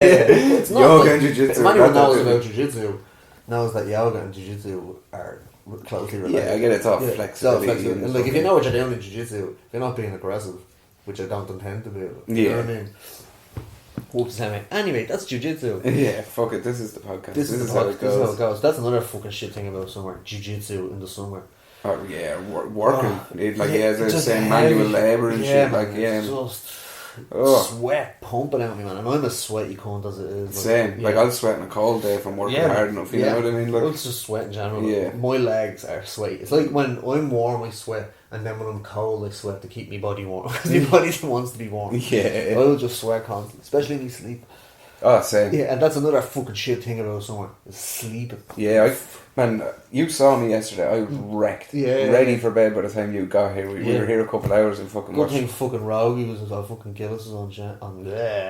It's not yoga like, and jiu-jitsu. if anyone knows about jiu-jitsu, knows that yoga and jiu-jitsu are closely related. Yeah, I get it's all flexibility. And like, if you know what you're doing in jiu-jitsu, you're not being aggressive, which I don't intend to be. You know what I mean? Whoops, anyway, that's jiu-jitsu. Yeah, fuck it, this is the podcast. This is how it goes. This is how it goes. That's another fucking shit thing about summer. Jiu-jitsu in the summer. Oh yeah, working. As I was just saying, heavy. manual labour and shit. Like, yeah. Just Oh. sweat pumping out me, man. And I'm a sweaty cunt as it is. Same. Like, I'll sweat on a cold day from working hard enough. You know what I mean? Like, it's just sweat in general. Yeah. My legs are sweaty. It's like when I'm warm, I sweat. And then when I'm cold, I sweat to keep my body warm. Because my body wants to be warm. Yeah. I'll just sweat constantly. Especially in my sleep. Oh, same. Yeah, and that's another fucking shit thing about summer. Is sleeping. Yeah, man, you saw me yesterday. I was wrecked. Yeah. Ready for bed by the time you got here. We were here a couple of hours and fucking Good watched. thing fucking Rogie was on fucking Gillis was on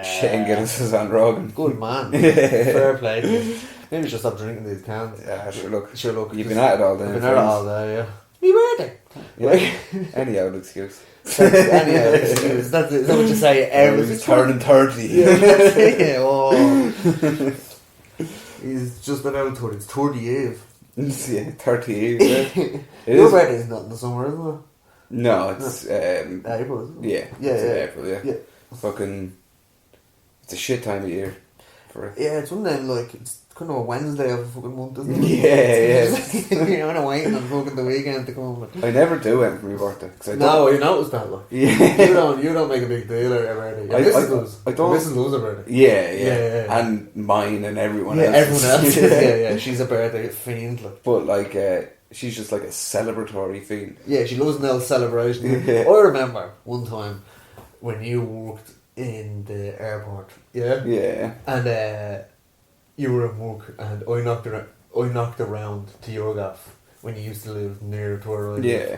Shane Gillis is on Rogan. Good man. Fair play to you. Maybe we should stop drinking these cans. Yeah, sure look. You've been at it all day. I've been at it all day, yeah. Me birthday. Yeah. Any old excuse. Anyhow, is that what you say? He's turning 30. Yeah, oh. He's just about 30. It's 38. Yeah, 38. Yeah. Your birthday is not in the summer, isn't it? No, it's April, isn't it? Yeah, it's April, yeah. Fucking, it's a shit time of year for it. Yeah, it's one of them, like, it's kind of a Wednesday of a fucking month, isn't it? Yeah. You're not waiting on fucking the weekend to come. Like. I never do it for my birthday. Cause No, you noticed that, look. Yeah. You don't make a big deal out of your birthday. Your I don't. Mrs. loves her birthday. Yeah. And mine and everyone else. Everyone else. Yeah. She's a birthday fiend, like. But like, she's just like a celebratory fiend. Yeah, she loves an old celebration. Yeah. I remember one time when you worked in the airport. Yeah. Yeah. And you were in work, and I knocked around to your gaff when you used to live near to where I lived. Yeah.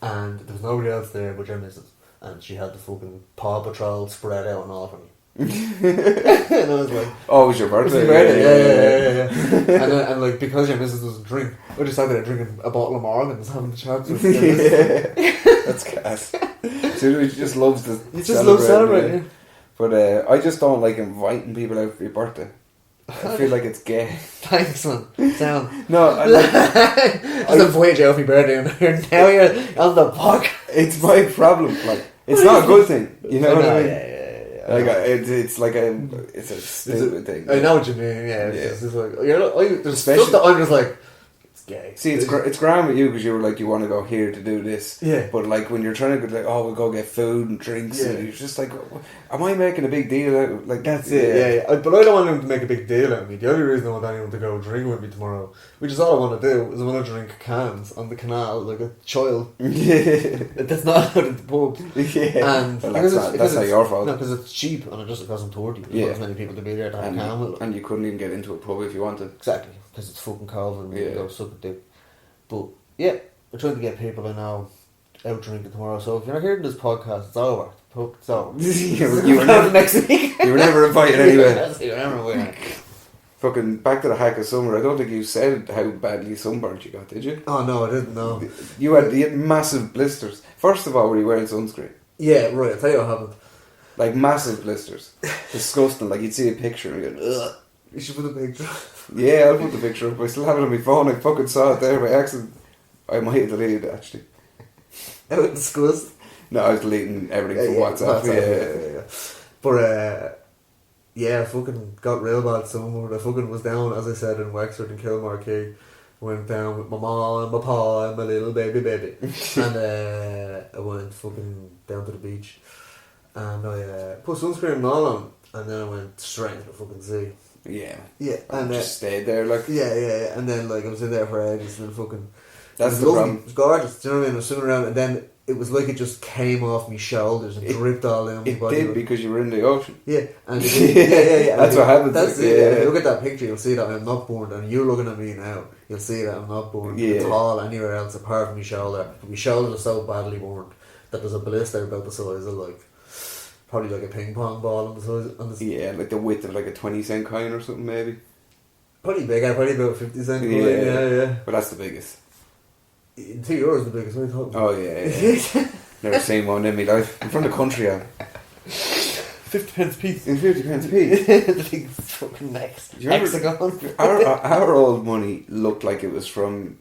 And there was nobody else there but your missus, and she had the fucking Paw Patrol spread out and all for me. And I was like, oh, it was your birthday? It was my birthday, yeah. And like, because your missus doesn't drink, I just sat there drinking a bottle of Morgan's, having the chance with That's gas. So he just loves the You just love celebrating, yeah. But I just don't like inviting people out for your birthday. I feel like it's gay. Thanks, man. Down. No, I just invite you out for your birthday, and now you're on the puck. It's my problem. Like, it's not a good thing. You know what I mean? Yeah. Like, it's like it's a stupid thing. I know what you mean. Yeah, it's just like there's stuff that I'm just like, it's gay. See, it's grand with you because you were like, you want to go here to do this. Yeah. But like when you're trying to go, like, oh, we'll go get food and drinks, and you're just like, am I making a big deal out of, like, that's it. Yeah. But I don't want them to make a big deal out of me. The only reason I want anyone to go drinking with me tomorrow, which is all I want to do, is I want to drink cans on the canal like a child. Yeah. That's not out of the pub. Yeah. And well, that's not your fault. No, because it's cheap and it just costs them 30. There's not as many people to be there to have a can with. And you couldn't even get into a pub if you wanted. Exactly, because it's fucking cold and you go suck a dick. But yeah, we're trying to get people I know out drinking tomorrow. So if you're hearing this podcast, it's over. It's over. you were never next week. You were never invited anyway. You were never invited. Fucking back to the hack of summer. I don't think you said how badly sunburnt you got, did you? Oh no, I didn't know. You had massive blisters. First of all, were you wearing sunscreen? Yeah, right. I'll tell you what happened. Like massive blisters. Disgusting. Like you'd see a picture and you'd go, ugh. You should put a picture. Yeah, I'll put the picture up. I still have it on my phone. I fucking saw it there by accident. I might have deleted it actually. Out in disgust. No, I was deleting everything from WhatsApp. Yeah. But yeah, I fucking got real bad summer. I fucking was down, as I said, in Wexford and Kilmarquee. Went down with my mom and my pa and my little baby. And I went fucking down to the beach. And I put sunscreen and all on. And then I went straight into the fucking sea. Yeah. And just stayed there, like. Yeah. And then, like, I was in there for ages and then fucking. That's the lovely. problem. It was gorgeous. Do you know what I mean? I was swimming around and then it was like it just came off my shoulders and dripped all down my body. It did because you were in the ocean. Yeah. And yeah. That's what happens. That's like, it. yeah. If you look at that picture, you'll see that I'm not burned. And you're looking at me now, you'll see that I'm not burned at all anywhere else apart from my shoulder. But my shoulder is so badly burned that there's a blister about the size of like. Probably like a ping pong ball on the size. Yeah, like the width of like a 20-cent coin or something maybe. Probably bigger, probably about 50 cent coin. Yeah. But that's the biggest. 2 euros the biggest, what are you talking about? Oh yeah. Never seen one in my life. I'm from the country, 50p piece. In 50p piece. The big fucking next hexagon. Our old money looked like it was from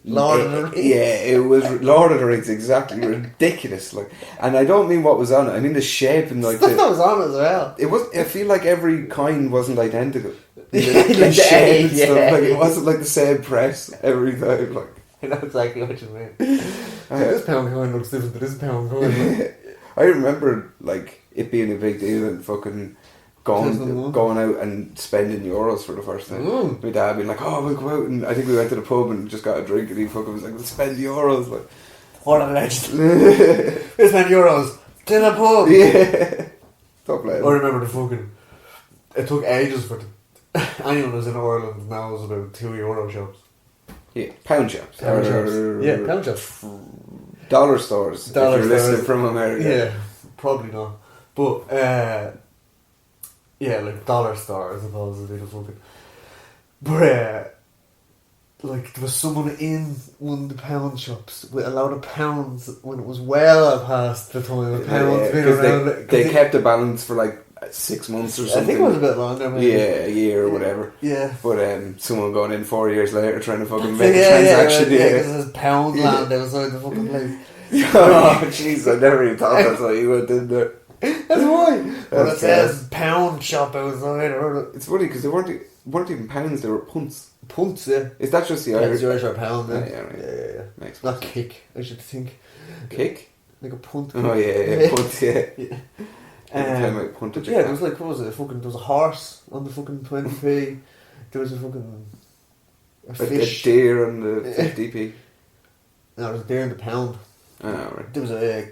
Lord of the Rings. Yeah, it was Lord of the Rings, exactly. Ridiculous, like, and I don't mean what was on it. I mean the shape and like Stuff that was on as well. It was. I feel like every coin wasn't identical. Like the shape and A, stuff. yeah. Like it wasn't like the same press every time. Like I know exactly what you mean. This pound coin looks different to this pound coin. I remember like it being a big deal and fucking going out and spending euros for the first time. My dad being like, "Oh, we'll go out," and I think we went to the pub and just got a drink, and he fucking was like, "We'll spend euros." Like, what a legend! We spent euros to the pub. Yeah, top player. I remember the fucking. It took ages for anyone who's in Ireland now is about €2 shops. Yeah, pound shops. Pound shops. Yeah, pound shops. Dollar stores. Dollar if you're stores. listening from America. Yeah, probably not. But yeah, like dollar store as opposed to the fucking. But like there was someone in one of the pound shops with a lot of pounds when it was well past the time of pounds being around. They kept the balance for like 6 months or something. I think it was a bit longer, maybe. Yeah, a year or whatever. Yeah. But someone going in 4 years later trying to fucking Yeah, make a transaction. yeah, because there's pound land outside the fucking place. Oh, jeez, I never even thought that's why you went in there. That's why. Well, it That's says pound shop outside. Or It's funny because they weren't even pounds, they were punts. punts, yeah. Is that just the Yeah, Irish? the Irish are pound, yeah. Yeah, right. Yeah. Makes Not sense. kick, I should think. Kick? Like a punt. Oh, yeah, punt, yeah. Yeah. Punt But yeah, there was like, what was it? Fucking, there was a horse on the fucking 20p. There was a fucking a a fish. deer on the 50p. No, there was a deer in the pound. Oh, right. There was a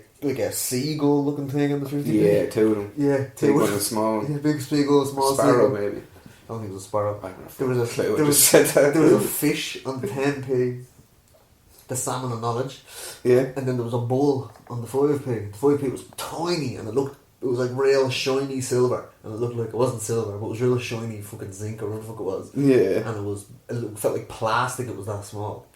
seagull looking thing on the 50p. Yeah, two of them. Yeah, Big one and small one. Yeah, big seagull, small Sparrow, seagull. maybe. I don't think it was a sparrow. I don't know. There was a Clue, I there just was, said that. there was a fish on the 10p. The salmon of knowledge. Yeah. And then there was a bull on the 5p. The 5p was tiny and it was like real shiny silver. And it looked like, it wasn't silver, but it was real shiny fucking zinc or whatever the fuck it was. Yeah. And it felt like plastic, it was that small.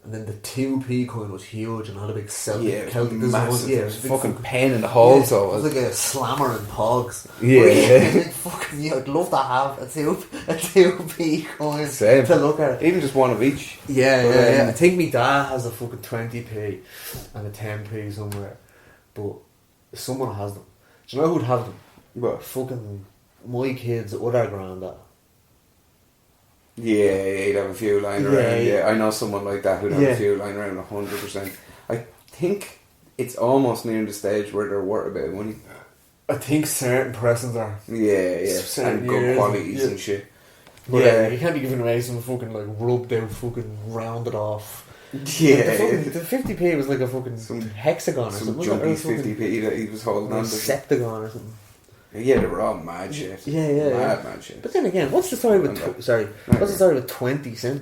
And then the 2p coin was huge and had a big Celtic massive. Yeah, It was a big fucking pain in the hole, so it was like a slammer in pogs. Yeah. Fucking yeah, I'd love to have a 2p coin Same. to look at. Even just one of each. Yeah. I think my dad has a fucking 20p and a 10p somewhere, but someone has them. Do you know who'd have them? What? Fucking my kid's other granddad. Yeah, he'd have a few lying around. Yeah, I know someone like that who'd have Yeah. a few lying around 100%. I think it's almost near the stage where they're worth a bit of money. I think certain persons are. Yeah. Certain And good years, qualities yeah. and shit. Yeah, you can't be giving away some fucking like rubbed out fucking rounded off. Yeah. The 50p was like a fucking Some hexagon or Some something. junky wasn't it? 50p that he was holding Or on a to. septagon or something. Yeah, they were all mad shit. Yeah. Mad shit. But then again, what's the story with what's the story with 20 cent?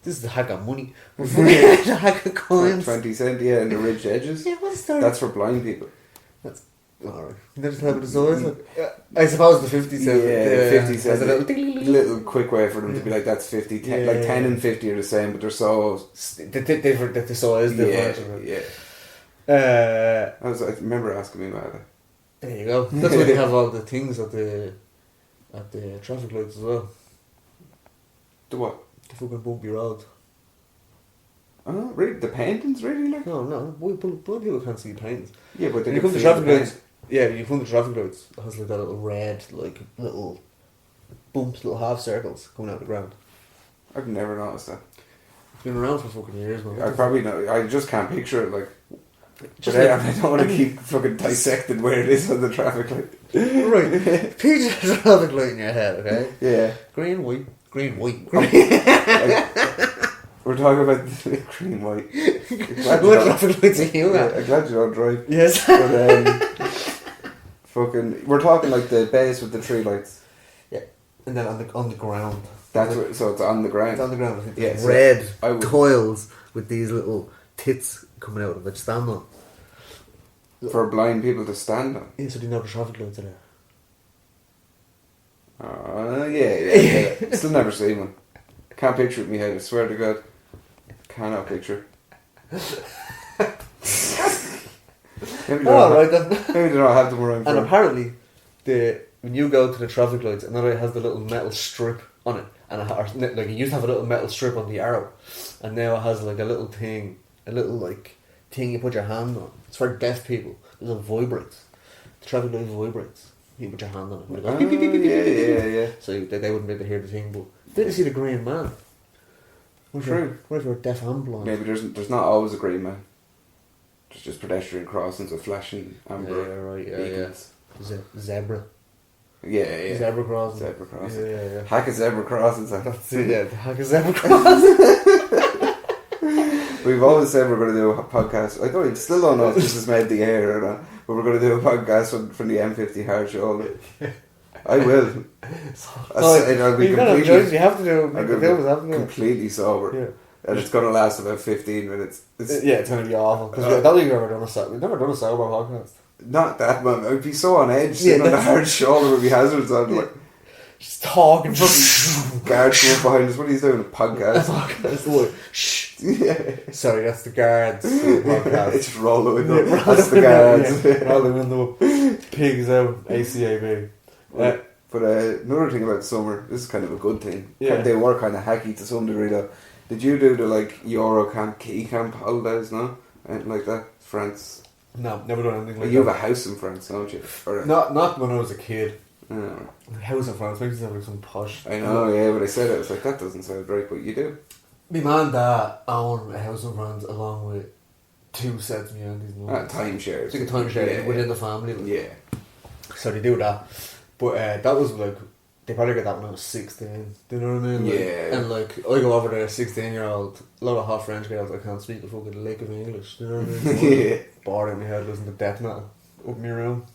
This is the hack of money. The hack of coins. 20 cent, yeah, and the ridged edges. Yeah, what's the story? That's for blind people. That's alright. Never have it as always. I suppose the 50 cent. Yeah, 50 has cent. a A little quick way for them to be like, that's 50. Yeah. Like 10 and 50 are the same, but they're so... The size different. Yeah. I remember asking me about it. There you go. That's why they have all the things at the traffic lights as well. The what? The fucking bumpy roads. Oh, really? The paintings, really? Like? No. Blind people can't see paintings. Yeah, but they When you can come to feel traffic the lights, yeah, when you come to traffic lights, it has like that little red, like little bumps, little half circles coming out of the ground. paint. I've never noticed that. It's been around for fucking years, man. I probably know. I just can't picture it. Like, Just but like- I don't want to keep fucking dissecting where it is on the traffic light. Right. Picture the traffic light in your head, okay? Yeah. Green, white. We're talking about the green white. What traffic lights are you at? I'm glad you don't drive. Yes. But, fucking, we're talking like the base with the tree lights. Yeah. And then on the ground. That's what, so it's on the ground. It's on the ground. I think Yeah, there's so red I would- coils with these little tits coming out of it. Stand on. For blind people to stand on. Yeah, so they know the traffic lights are there. Yeah. Still never seen one. Can't picture it in my head, I swear to God. Cannot picture. Maybe Oh, right then. Maybe they don't have them around. And apparently, when you go to the traffic lights, another has the little metal strip on it, and like it used to have a little metal strip on the arrow, and now it has like a little thing, thing you put your hand on. It's for deaf people. It vibrates. The traffic light vibrates. You put your hand on it. And it goes beep, beep, beep, beep, beep, beep, beep. Yeah. So they wouldn't be able to hear the thing, but they didn't see the green man. True. What if you're deaf and blind? Maybe there's not always a green man. There's just pedestrian crossings with flashing amber beacons. Zebra. Yeah. Zebra crossing. Zebra crossing. Yeah. Hack a zebra crossing. That's it, yeah. Hack a zebra crossing. We've always said we're going to do a podcast. I still don't know if this has made the air or not, but we're going to do a podcast from the M50 hard shoulder. I will. I'll be you have to do it. Completely sober. Yeah. And it's going to last about 15 minutes. It's going to be awful. Because I don't think we've ever done a sober. We've never done a sober podcast. Not that, man. I'd be so on edge. Sitting on the hard shoulder with my hazards on. Like, just talking. Guards come up behind us. What are you doing? A podcast? Shh. Sorry, that's the guards. It's just roll the window. That's the guards. Roll the window. Pigs out. ACAB. But another thing about summer, this is kind of a good thing. Yeah. They were kind of hacky to some degree though. Did you do the Euro camp, key camp holidays, no? Anything like that? France? No, never done anything like that. You have a house in France, don't you? Not when I was a kid. Oh. House in France makes it sound like some posh. I know, yeah, but I said it, I was like, that doesn't sound right, but you do. My man and dad own a house in France along with 2 sets of my aunties. Timeshare. It's like a timeshare within the family. Yeah. So they do that. But that was they probably got that when I was 16. Do you know what I mean? Yeah. And I go over there, 16-year-old, a lot of hot French girls, I can't speak a fucking lick of English. Do you know what I mean? Yeah. Bored in my head, listening to death metal up in my room.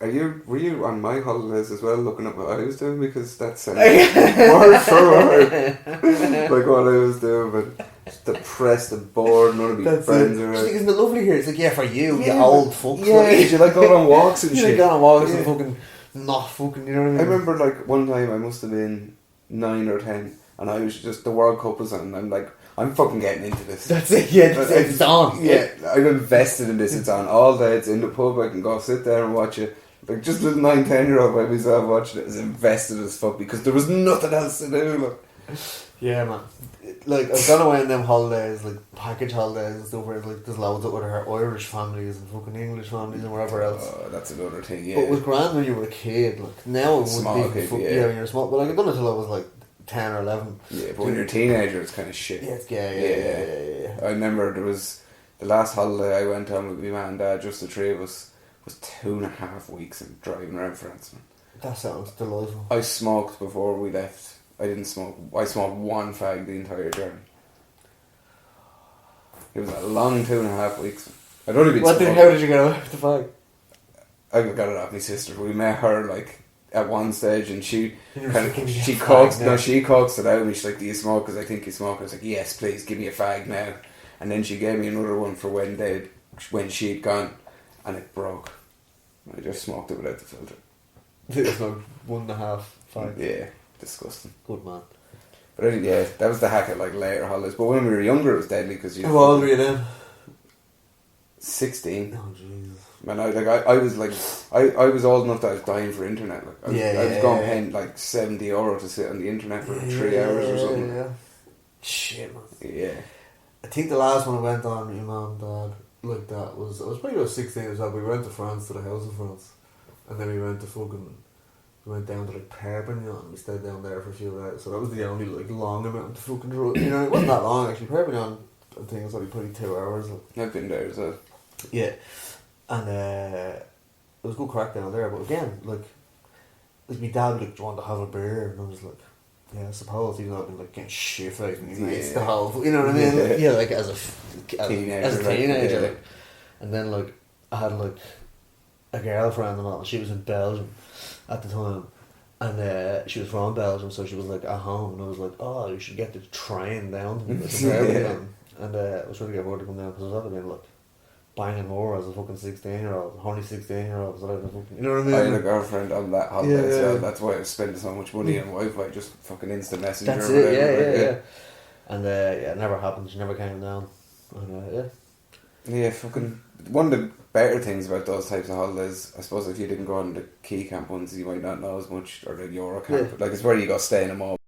Were you on my holidays as well, looking at what I was doing? Because that sounds word for word like what I was doing, but just depressed and bored, none of my friends are out. Isn't it lovely here? It's like, for you, you old fuck. Yeah, you like going on walks and shit. You going on walks and fucking not fucking, you know what I mean? I remember one time I must have been 9 or 10 and I was just, the World Cup was on and I'm like, I'm fucking getting into this. That's it, it's on. Yeah, I'm invested in this, it's on all day, it's in the pub, I can go sit there and watch it. Like, just a little 9-10-year-old by myself watching it, I was invested as fuck because there was nothing else to do. Yeah, man. I've gone away on them holidays, package holidays and stuff where there's loads of other Irish families and fucking English families and wherever else. Oh, that's another thing, yeah. But it was grand when you were a kid, now it wouldn't be when you're small. But I've done it till I was 10 or 11. Yeah, but when you're a teenager it's kind of shit. Yeah. I remember there was, the last holiday I went on with my man and dad, just the three of us, was 2.5 weeks of driving around France, man. That sounds delightful. I smoked before we left. I didn't smoke. I smoked 1 fag the entire journey. It was a long 2.5 weeks. I'd only been smoking. How did you get away with the fag? I got it off my sister. We met her at one stage, and she she coaxed it out of me. She's like, "Do you smoke? Because I think you smoke." I was like, "Yes, please, give me a fag now." And then she gave me another one for when she'd gone, and it broke. I just smoked it without the filter. It smoked 1.5 fags. Yeah. Disgusting. Good man. But anyway, that was the hack at later holidays. But when we were younger, it was deadly because How old were you then? 16. Oh Jesus. Man, I was old enough that I was dying for internet. I was going paying €70 to sit on the internet for 3 hours or something. Yeah. Shit, man. Yeah. I think the last one I went on with your mum and dad like that was, I was probably about 16 as well. We went to France, to the house in France, and then we went down to Perpignan and we stayed down there for a few days. So that was the only long amount of fucking road. You know, it wasn't that long actually. Perpignan, I think it was only probably 2 hours. I've been there as well. Yeah, and it was good crack down there. But again, my dad do you want to have a beer? And I was like, yeah, I suppose, even though I've been getting shit faced with my mates the whole, you know what I mean? Yeah, as a teenager. And then I had a girlfriend and all. She was in Belgium at the time, and she was from Belgium, so she was at home, and I was like, oh, you should get the train down to Birmingham. And I was trying to get her to come down because I was been banging more as a fucking 16-year-old, horny 16-year-old. So you know what I mean? I had a girlfriend on that holiday as well. That's why I was spending so much money on Wi-Fi, just fucking instant messenger. That's it, yeah. And it never happened. She never came down. And Yeah, fucking one of the better things about those types of holidays, I suppose, if you didn't go on the key camp ones, you might not know as much, or the Euro camp. Yeah. Like, it's where you go stay in a mob